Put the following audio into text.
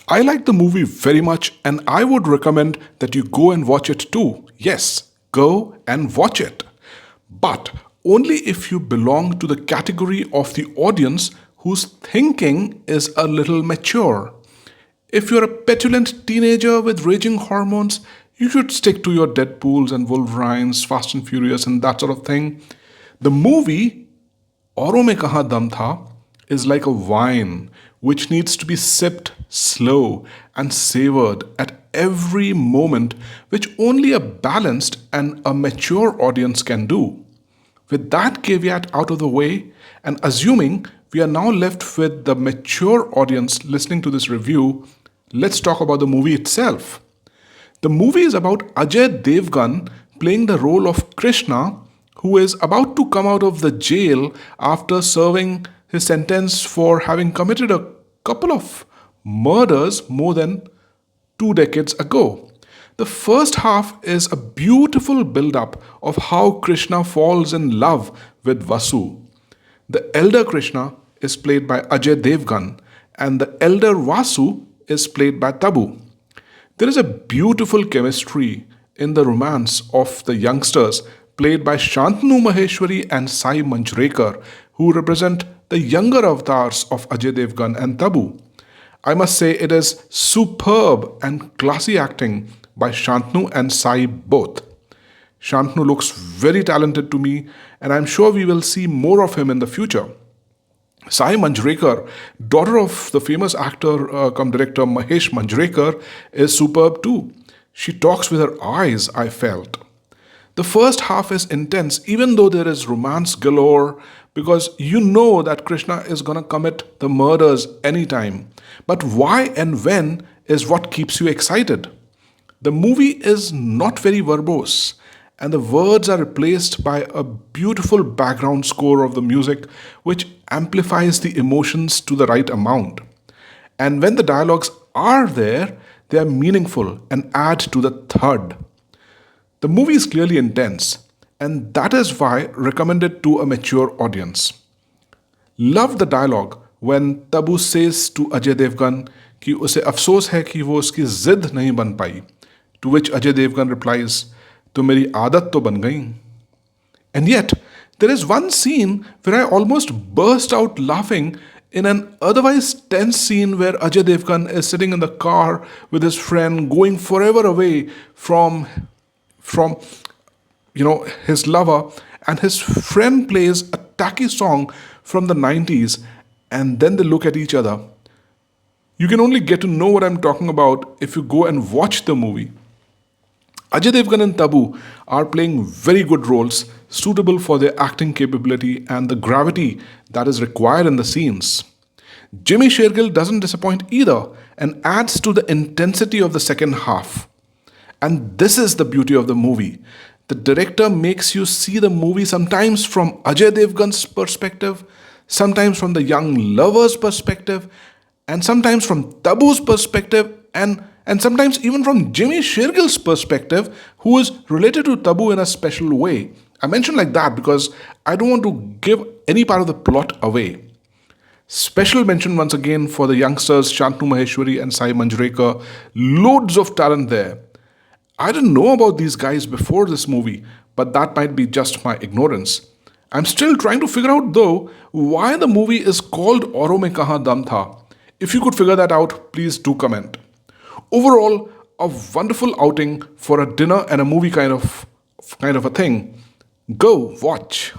I like the movie very much and I would recommend that you go and watch it too. Yes, go and watch it. But only if you belong to the category of the audience whose thinking is a little mature. If you're a petulant teenager with raging hormones, you should stick to your Deadpools and Wolverines, Fast and Furious, and that sort of thing. The movie औरों में कहाँ दम था is like a wine which needs to be sipped slow and savored at every moment, which only a balanced and a mature audience can do. With that caveat out of the way, and assuming we are now left with the mature audience listening to this review, let's talk about the movie itself. The movie is about Ajay Devgan playing the role of Krishna, who is about to come out of the jail after serving his sentence for having committed a couple of murders more than 2 decades ago. The first half is a beautiful build up of how Krishna falls in love with Vasu. The elder Krishna is played by Ajay Devgan, and the elder Vasu is played by Tabu. There is a beautiful chemistry in the romance of the youngsters played by Shantanu Maheshwari and Sai Manjrekar, who represent the younger avatars of Ajay Devgan and Tabu. I must say it is superb and classy acting by Shantanu and Sai both. Shantanu looks very talented to me, and I'm sure we will see more of him in the future. Sai Manjrekar, daughter of the famous actor come director Mahesh Manjrekar, is superb too. She talks with her eyes, I felt. The first half is intense, even though there is romance galore, because you know that Krishna is gonna commit the murders anytime. But why and when is what keeps you excited. The movie is not very verbose, and the words are replaced by a beautiful background score of the music, which amplifies the emotions to the right amount. And when the dialogues are there, they are meaningful and add to the thud. The movie is clearly intense, and that is why recommended to a mature audience. Love the dialogue when Tabu says to Ajay Devgan कि उसे अफसोस है कि वो उसकी जिद नहीं बन पाई. To which Ajay Devgan replies, तो मेरी आदत तो बन गई. And yet, there is one scene where I almost burst out laughing in an otherwise tense scene where Ajay Devgan is sitting in the car with his friend going forever away from his lover, and his friend plays a tacky song from the 90s, and then they look at each other. You can only get to know what I'm talking about if you go and watch the movie. Ajay Devgan and Tabu are playing very good roles suitable for their acting capability and the gravity that is required in the scenes. Jimmy Shergill doesn't disappoint either and adds to the intensity of the second half. And this is the beauty of the movie. The director makes you see the movie sometimes from Ajay Devgan's perspective, sometimes from the young lover's perspective, and sometimes from Tabu's perspective, and sometimes even from Jimmy Shergill's perspective, who is related to Tabu in a special way. I mention like that because I don't want to give any part of the plot away. Special mention once again for the youngsters Shantanu Maheshwari and Sai Manjrekar. Loads of talent there. I didn't know about these guys before this movie, but that might be just my ignorance. I'm still trying to figure out though why the movie is called औरों में कहाँ दम था. If you could figure that out, please do comment. Overall, a wonderful outing for a dinner and a movie kind of a thing. Go watch.